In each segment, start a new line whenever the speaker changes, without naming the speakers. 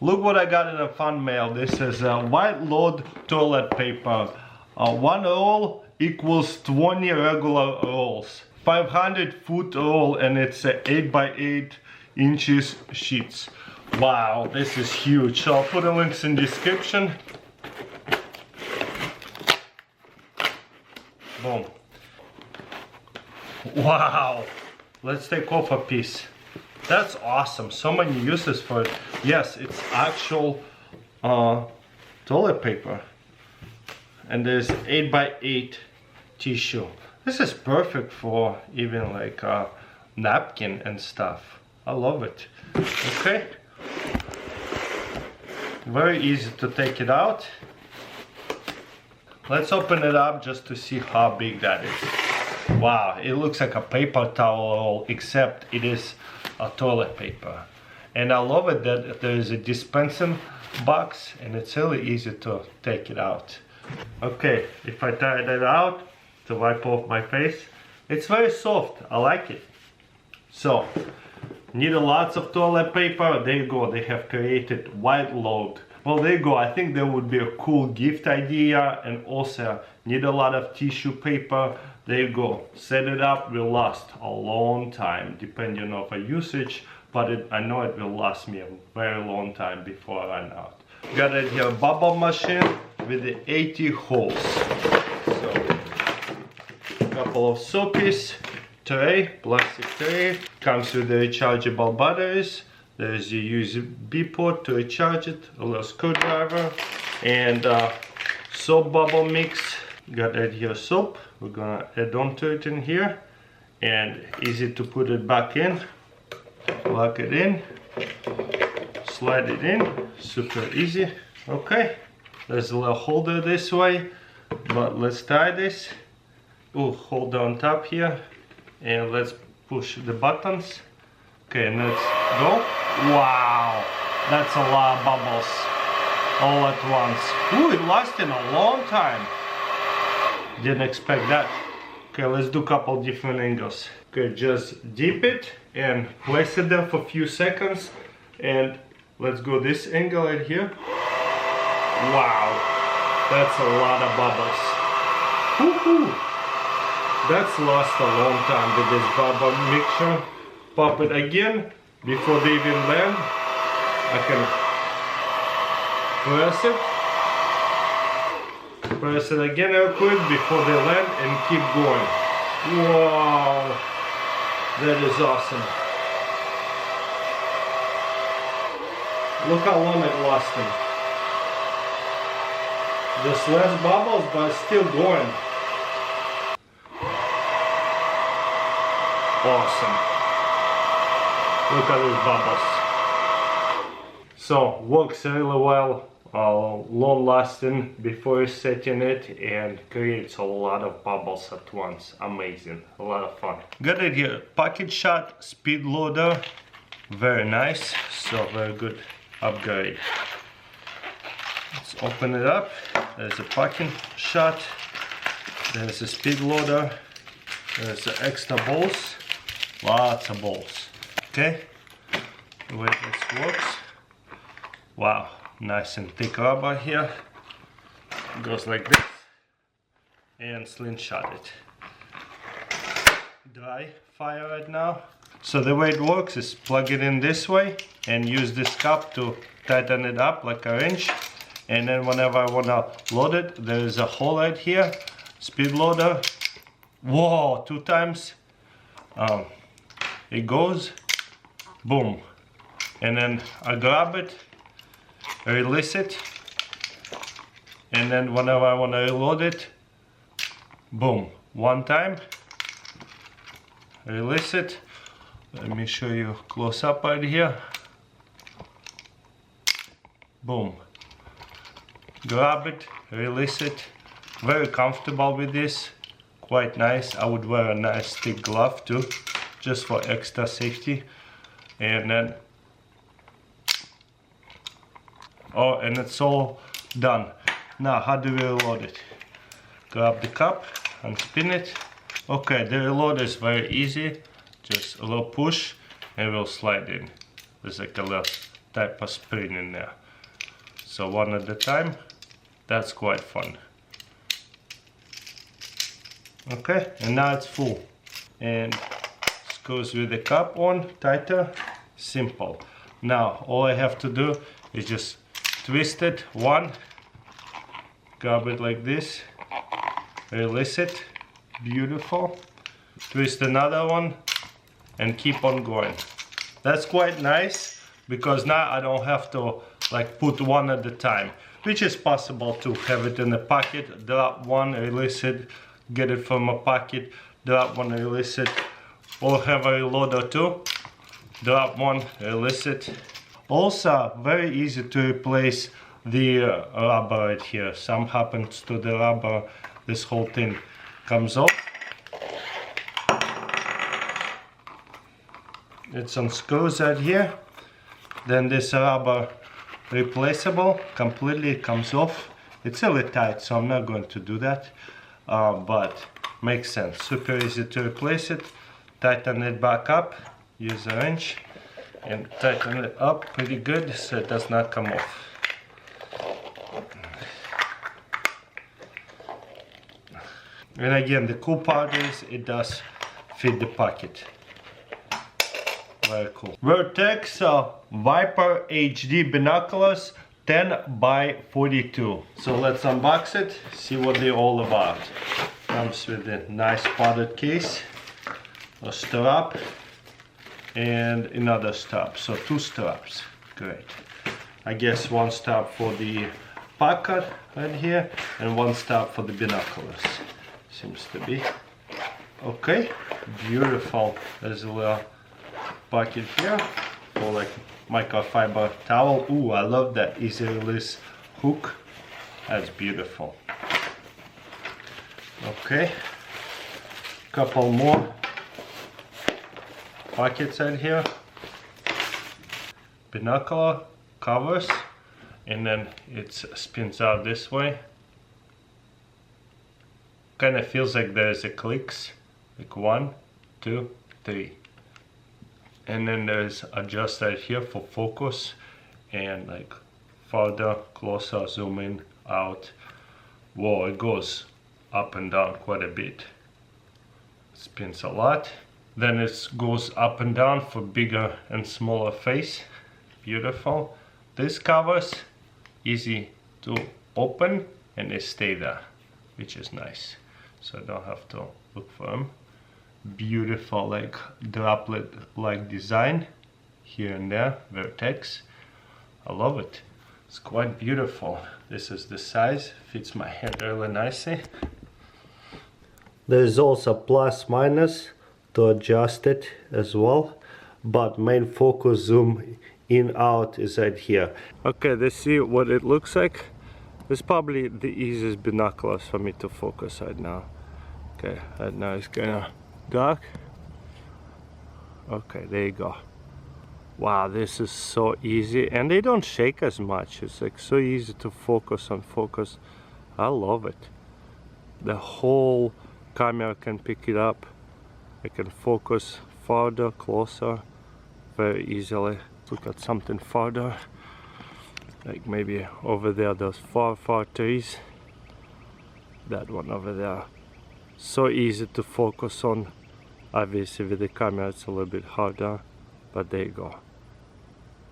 Look what I got in a fun mail. This is Whiteload toilet paper. One roll equals 20 regular rolls. 500-foot roll, and it's 8 by 8 inches sheets. Wow, this is huge. So I'll put the links in description. Boom. Wow. Let's take off a piece. That's awesome. So many uses for it. Yes, it's actual toilet paper. And there's 8 by 8 tissue. This is perfect for even like a napkin and stuff. I love it. Okay. Very easy to take it out. Let's open it up just to see how big that is. Wow, it looks like a paper towel roll, except it is a toilet paper. And I love it that there is a dispensing box, and it's really easy to take it out. Okay, if I tie that out to wipe off my face, it's very soft. I like it. So, need lots of toilet paper. There you go. They have created Whiteload. Well, there you go. I think that would be a cool gift idea, and also need a lot of tissue paper. There you go. Set it up. Will last a long time, depending on the usage. But I know it will last me a very long time before I run out. Got it here, bubble machine with the 80 holes. So, a couple of sockets, tray, plastic tray. Comes with the rechargeable batteries. There's a USB port to recharge it, a little screwdriver, and soap bubble mix. Got it here, soap. We're gonna add on to it in here, and easy to put it back in. Plug it in, slide it in, super easy. Okay, there's a little holder this way, but let's tie this. Oh, holder on top here, and let's push the buttons. Okay, and let's go. Wow, that's a lot of bubbles all at once. Ooh, it lasted a long time. Didn't expect that. Okay, let's do a couple different angles. Okay, just dip it and place it there for a few seconds, and let's go this angle right here. Wow, that's a lot of bubbles. Woohoo! That's lost a long time with this bubble mixture. Pop it again before they even land. I can press it again real quick before they land, and keep going. Wow, that is awesome. Look how long it lasted. Just less bubbles, but still going. Awesome. Look at these bubbles. So, works really well, long lasting before you're setting it, and creates a lot of bubbles at once. Amazing, a lot of fun. Got it here, pocket shot speed loader. Very nice, so very good upgrade. Let's open it up. There's a pocket shot, there's a speed loader, there's the extra balls, lots of balls. Okay, the way this works. Wow, nice and thick rubber here. Goes like this, and slingshot it. Dry fire right now. So the way it works is plug it in this way and use this cup to tighten it up like a wrench. And then whenever I want to load it, there is a hole right here, speed loader. Whoa, 2 times. It goes, boom. And then I grab it, release it, and then whenever I want to reload it, boom, 1 time, release it. Let me show you close up right here. Boom. Grab it, release it. Very comfortable with this, quite nice. I would wear a nice thick glove too, just for extra safety. And then, oh, and it's all done. Now, how do we reload it? Grab the cup and spin it. Okay, the reload is very easy. Just a little push and we'll slide in. There's like a little type of spring in there. So one at a time, that's quite fun. Okay, and now it's full. And this goes with the cap on, tighter, simple. Now all I have to do is just twist it, one, grab it like this, release it, beautiful. Twist another one and keep on going. That's quite nice because now I don't have to like put one at a time, which is possible to have it in a pocket, drop one, release it, get it from a pocket, drop one, release it, or have a reload or two, drop one, release it. Also very easy to replace the rubber right here. Some happens to the rubber, this whole thing comes off. It's unscrews right here. Then this rubber replaceable, completely comes off. It's really tight, so I'm not going to do that, but makes sense. Super easy to replace it. Tighten it back up, use a wrench and tighten it up pretty good so it does not come off. And again, the cool part is it does fit the pocket. Very cool. Vertex Viper HD binoculars 10 by 42. So let's unbox it, see what they're all about. Comes with a nice padded case, a strap, and another strap. So two straps. Great. I guess one strap for the pocket right here and one strap for the binoculars. Seems to be. Okay, beautiful. There's a little pocket here for like microfiber towel. Ooh, I love that easy release hook. That's beautiful. Okay, couple more pockets in here. Binocular covers, and then it spins out this way. Kind of feels like there's a clicks, like 1, 2, 3. And then there's adjust right here for focus and like further, closer, zoom in, out. Whoa, it goes up and down quite a bit. Spins a lot. Then it goes up and down for bigger and smaller face. Beautiful. This covers easy to open and they stay there, which is nice. So I don't have to look for them. Beautiful like droplet like design here and there, Vertex. I love it. It's quite beautiful. This is the size, fits my head really nicely. There is also plus minus to adjust it as well, but main focus zoom in out is right here. Okay, let's see what it looks like. This is probably the easiest binoculars for me to focus right now. Okay, right now it's kinda dark. Okay, there you go. Wow, this is so easy, and they don't shake as much. It's like so easy to focus on focus. I love it. The whole camera can pick it up. I can focus farther, closer, very easily. Look at something farther, like maybe over there, those far trees. That one over there. So easy to focus on. Obviously with the camera it's a little bit harder, but there you go.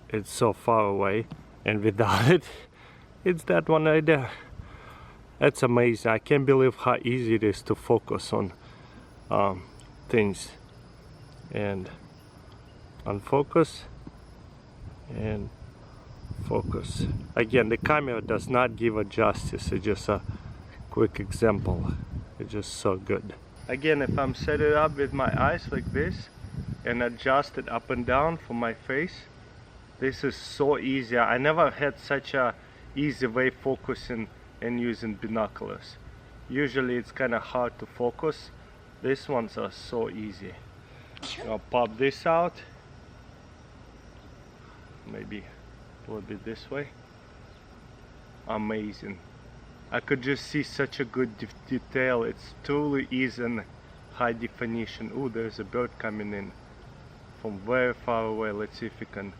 It's so far away, and without it, it's that one right there. That's amazing. I can't believe how easy it is to focus on things. And unfocus and focus. Again, the camera does not give a justice. It's just a quick example. It's just so good. Again, if I'm set it up with my eyes like this and adjust it up and down for my face, this is so easy. I never had such a easy way focusing and using binoculars. Usually it's kind of hard to focus. These ones are so easy. I'll pop this out. Maybe a little bit this way. Amazing. I could just see such a good detail. It's truly is in high definition. Ooh, there's a bird coming in from very far away. Let's see if we can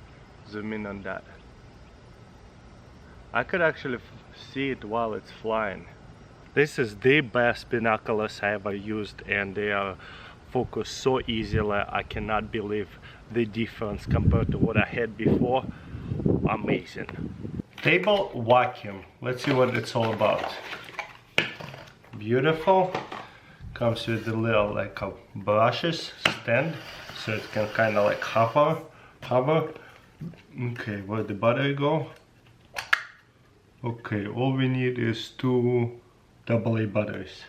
zoom in on that. I could actually see it while it's flying. This is the best binoculars I ever used, and they are focused so easily. I cannot believe the difference compared to what I had before. Amazing. Table vacuum. Let's see what it's all about. Beautiful. Comes with a little like a brushes stand, so it can kind of like hover. Okay, where the battery go? Okay, all we need is 2 AA batteries.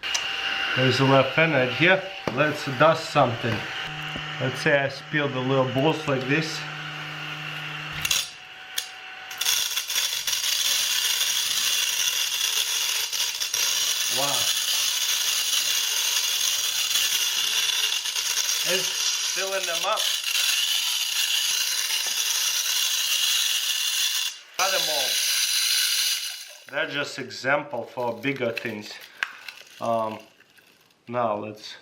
There's a little fan right here. Let's dust something. Let's say I spill the little balls like this. Wow. It's filling them up. Cut them all. They're just example for bigger things. Now let's,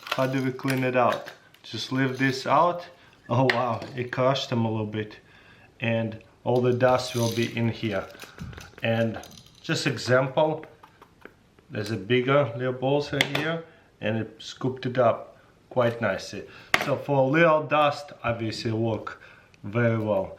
how do we clean it out? Just leave this out. Oh wow, it crushed them a little bit, and all the dust will be in here. And just example, there's a bigger little balls right here, and it scooped it up quite nicely. So for little dust, obviously work very well.